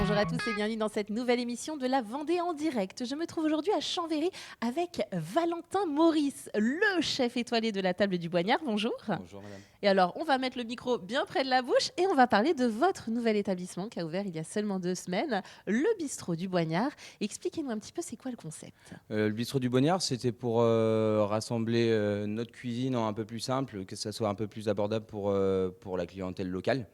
Bonjour à tous et bienvenue dans cette nouvelle émission de la Vendée en direct. Je me trouve aujourd'hui à Chambéry avec Valentin Maurice, le chef étoilé de la table du Boignard. Bonjour. Bonjour madame. Et alors, on va mettre le micro bien près de la bouche et on va parler de votre nouvel établissement qui a ouvert il y a seulement 2 semaines, le bistrot du Boignard. Expliquez-nous un petit peu c'est quoi le concept. Le bistrot du Boignard, c'était pour rassembler notre cuisine en un peu plus simple, que ça soit un peu plus abordable pour la clientèle locale.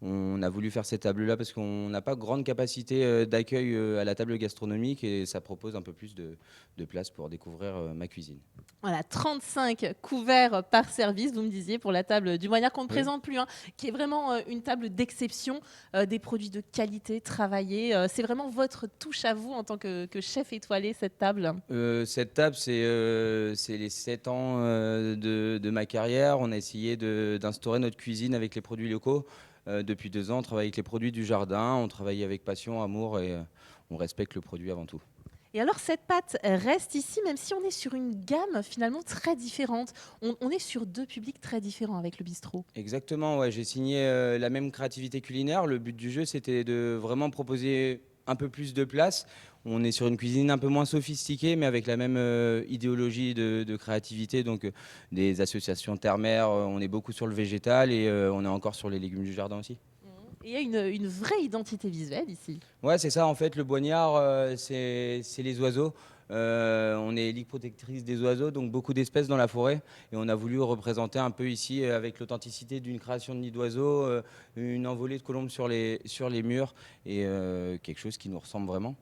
On a voulu faire cette table-là parce qu'on n'a pas grande capacité d'accueil à la table gastronomique et ça propose un peu plus de place pour découvrir ma cuisine. Voilà, 35 couverts par service, vous me disiez, pour la table du Moignard qu'on ne Oui. présente plus, hein, qui est vraiment une table d'exception, des produits de qualité travaillés. C'est vraiment votre touche à vous en tant que chef étoilé, cette table. Cette table, c'est les 7 ans de ma carrière. On a essayé d'instaurer notre cuisine avec les produits locaux. Depuis 2 ans, on travaille avec les produits du jardin, on travaille avec passion, amour et on respecte le produit avant tout. Et alors, cette pâte reste ici, même si on est sur une gamme finalement très différente. On est sur deux publics très différents avec le bistrot. Exactement, ouais, j'ai signé la même créativité culinaire. Le but du jeu, c'était de vraiment proposer un peu plus de place. On est sur une cuisine un peu moins sophistiquée, mais avec la même idéologie de créativité. Donc, des associations terre-mer, on est beaucoup sur le végétal et on est encore sur les légumes du jardin aussi. Et il y a une vraie identité visuelle ici. Ouais, c'est ça, en fait, le Boignard, c'est les oiseaux. On est ligue protectrice des oiseaux, donc beaucoup d'espèces dans la forêt. Et on a voulu représenter un peu ici, avec l'authenticité d'une création de nid d'oiseaux, une envolée de colombes sur les murs, et quelque chose qui nous ressemble vraiment.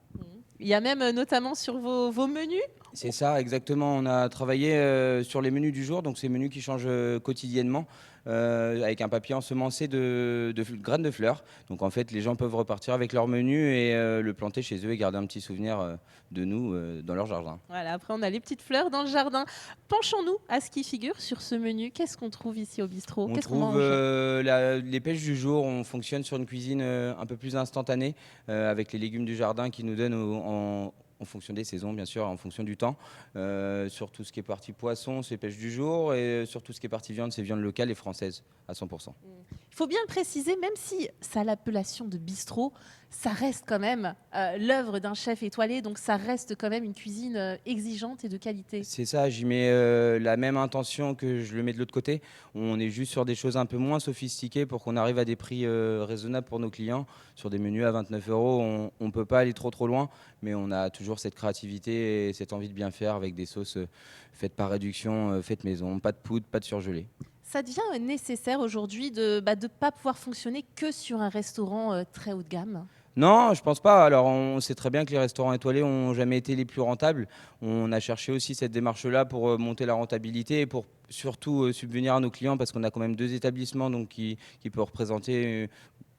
Il y a même notamment sur vos menus. C'est ça, exactement. On a travaillé sur les menus du jour, donc ces menus qui changent quotidiennement, avec un papier ensemencé de graines de fleurs. Donc en fait, les gens peuvent repartir avec leur menu et le planter chez eux et garder un petit souvenir de nous dans leur jardin. Voilà, après on a les petites fleurs dans le jardin. Penchons-nous à ce qui figure sur ce menu. Qu'est-ce qu'on trouve ici au bistrot? On Qu'est-ce qu'on trouve mange? les pêches du jour, on fonctionne sur une cuisine un peu plus instantanée, avec les légumes du jardin qui nous donnent en fonction des saisons, bien sûr, en fonction du temps. Sur tout ce qui est partie poisson, c'est pêche du jour, et sur tout ce qui est partie viande, c'est viande locale et française à 100%. Il faut bien le préciser, même si ça a l'appellation de bistrot, ça reste quand même l'œuvre d'un chef étoilé, donc ça reste quand même une cuisine exigeante et de qualité. C'est ça, j'y mets la même intention que je le mets de l'autre côté. On est juste sur des choses un peu moins sophistiquées pour qu'on arrive à des prix raisonnables pour nos clients. Sur des menus à 29 euros, on ne peut pas aller trop loin, mais on a toujours cette créativité et cette envie de bien faire avec des sauces faites par réduction, faites maison, pas de poudre, pas de surgelé. Ça devient nécessaire aujourd'hui de ne pas pouvoir fonctionner que sur un restaurant très haut de gamme. Non, je pense pas. Alors, on sait très bien que les restaurants étoilés ont jamais été les plus rentables. On a cherché aussi cette démarche-là pour monter la rentabilité et pour surtout subvenir à nos clients parce qu'on a quand même 2 établissements donc qui peuvent représenter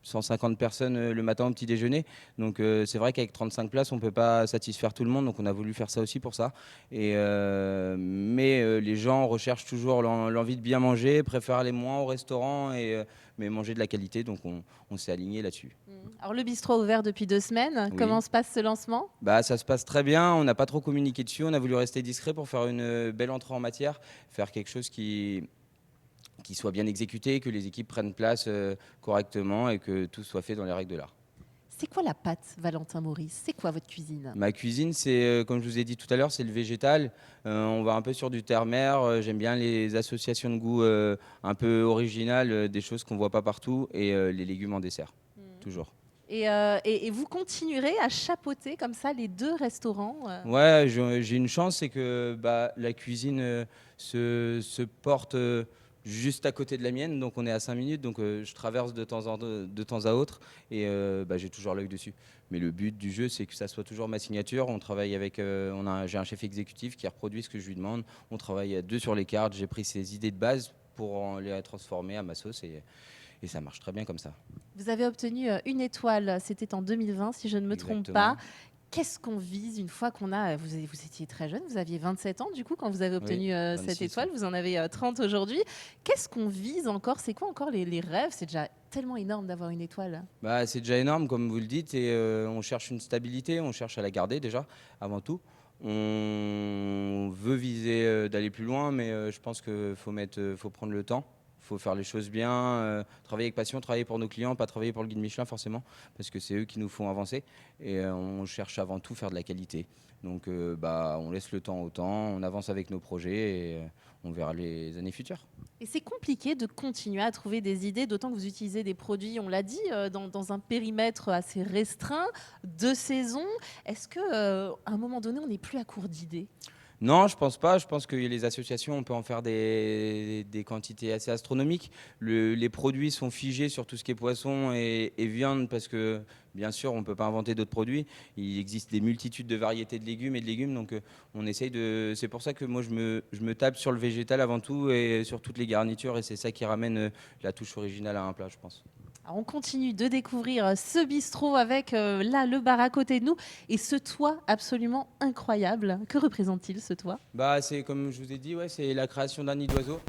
150 personnes le matin au petit déjeuner. Donc c'est vrai qu'avec 35 places, on ne peut pas satisfaire tout le monde. Donc on a voulu faire ça aussi pour ça. Mais les gens recherchent toujours l'envie de bien manger, préfèrent aller moins au restaurant, mais manger de la qualité. Donc on s'est aligné là-dessus. Alors le bistrot a ouvert depuis 2 semaines. Oui. Comment se passe ce lancement? Bah, ça se passe très bien. On n'a pas trop communiqué dessus. On a voulu rester discret pour faire une belle entrée en matière, faire quelque chose qui soit bien exécuté, que les équipes prennent place correctement et que tout soit fait dans les règles de l'art. C'est quoi la pâte, Valentin Maurice? C'est quoi votre cuisine? Ma cuisine, c'est, comme je vous ai dit tout à l'heure, c'est le végétal. On va un peu sur du terre-mer. J'aime bien les associations de goût un peu originales, des choses qu'on ne voit pas partout, et les légumes en dessert, toujours. Et vous continuerez à chapeauter comme ça les deux restaurants Ouais, j'ai une chance, c'est que bah, la cuisine se porte juste à côté de la mienne, donc on est à 5 minutes, donc je traverse de temps à autre et bah, j'ai toujours l'œil dessus. Mais le but du jeu, c'est que ça soit toujours ma signature. On travaille avec, j'ai un chef exécutif qui reproduit ce que je lui demande. On travaille à deux sur les cartes. J'ai pris ses idées de base pour les transformer à ma sauce et ça marche très bien comme ça. Vous avez obtenu une étoile, c'était en 2020 si je ne me trompe pas. Exactement. Qu'est-ce qu'on vise une fois qu'on a... Vous étiez très jeune, vous aviez 27 ans du coup quand vous avez Oui, obtenu cette 26. étoile, vous en avez 30 aujourd'hui. Qu'est-ce qu'on vise encore? C'est quoi encore les rêves? C'est déjà tellement énorme d'avoir une étoile. Bah, c'est déjà énorme, comme vous le dites, et on cherche une stabilité, on cherche à la garder déjà, avant tout. On veut viser d'aller plus loin, mais je pense qu'il faut prendre le temps. Il faut faire les choses bien, travailler avec passion, travailler pour nos clients, pas travailler pour le guide Michelin forcément, parce que c'est eux qui nous font avancer. Et on cherche avant tout faire de la qualité. Donc on laisse le temps au temps, on avance avec nos projets et on verra les années futures. Et c'est compliqué de continuer à trouver des idées, d'autant que vous utilisez des produits, on l'a dit, dans un périmètre assez restreint, de saison. Est-ce qu'à un moment donné, on n'est plus à court d'idées? Non, je pense pas. Je pense que les associations, on peut en faire des quantités assez astronomiques. Les produits sont figés sur tout ce qui est poisson et viande parce que, bien sûr, on ne peut pas inventer d'autres produits. Il existe des multitudes de variétés de légumes et de légumes. Donc, on essaye de. C'est pour ça que moi, je me tape sur le végétal avant tout et sur toutes les garnitures. Et c'est ça qui ramène la touche originale à un plat, je pense. Alors, on continue de découvrir ce bistrot avec là le bar à côté de nous et ce toit absolument incroyable. Que représente-t-il ce toit? C'est comme je vous ai dit, ouais, c'est la création d'un nid d'oiseau.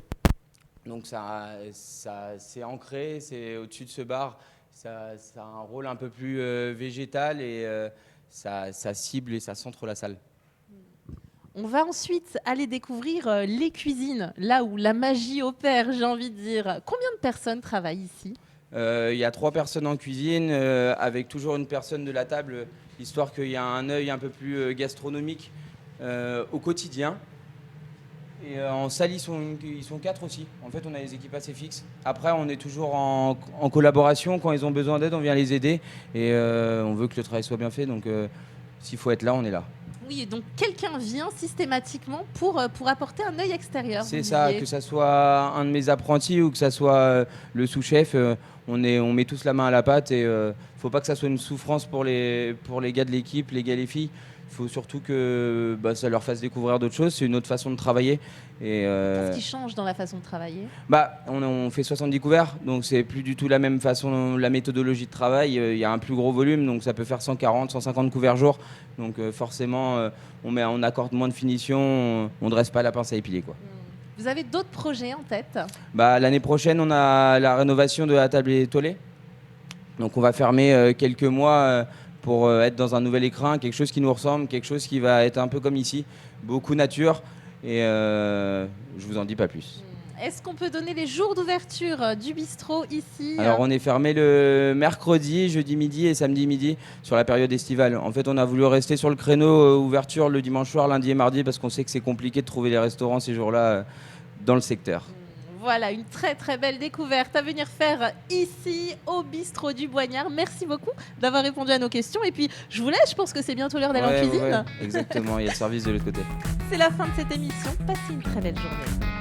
Donc ça c'est ancré, c'est au-dessus de ce bar. Ça a un rôle un peu plus végétal et ça cible et ça centre la salle. On va ensuite aller découvrir les cuisines, là où la magie opère, j'ai envie de dire. Combien de personnes travaillent ici? Il y a 3 personnes en cuisine, avec toujours une personne de la table, histoire qu'il y ait un œil un peu plus gastronomique au quotidien. Et en salle, ils sont 4 aussi. En fait, on a des équipes assez fixes. Après, on est toujours en collaboration. Quand ils ont besoin d'aide, on vient les aider. Et on veut que le travail soit bien fait. Donc, s'il faut être là, on est là. Oui, et donc quelqu'un vient systématiquement pour apporter un œil extérieur. C'est ça, que ça soit un de mes apprentis ou que ça soit le sous-chef, on met tous la main à la pâte et faut pas que ça soit une souffrance pour les gars de l'équipe, les gars et les filles. Il faut surtout que ça leur fasse découvrir d'autres choses. C'est une autre façon de travailler. Qu'est-ce qui change dans la façon de travailler? On fait 70 couverts, donc c'est plus du tout la même façon, la méthodologie de travail. Il y a un plus gros volume, donc ça peut faire 140, 150 couverts jour. Donc forcément, on accorde moins de finition, on dresse pas la pince à épiler, quoi. Vous avez d'autres projets en tête? L'année prochaine, on a la rénovation de la table étoilée. Donc on va fermer quelques mois pour être dans un nouvel écrin, quelque chose qui nous ressemble, quelque chose qui va être un peu comme ici, beaucoup nature. Et je vous en dis pas plus. Est-ce qu'on peut donner les jours d'ouverture du bistrot ici? Alors on est fermé le mercredi, jeudi midi et samedi midi sur la période estivale. En fait, on a voulu rester sur le créneau ouverture le dimanche soir, lundi et mardi parce qu'on sait que c'est compliqué de trouver les restaurants ces jours-là dans le secteur. Voilà, une très très belle découverte à venir faire ici au bistrot du Boignard. Merci beaucoup d'avoir répondu à nos questions. Et puis je vous laisse, je pense que c'est bientôt l'heure d'aller en cuisine. Ouais, exactement, il y a le service de l'autre côté. C'est la fin de cette émission. Passez une très belle journée.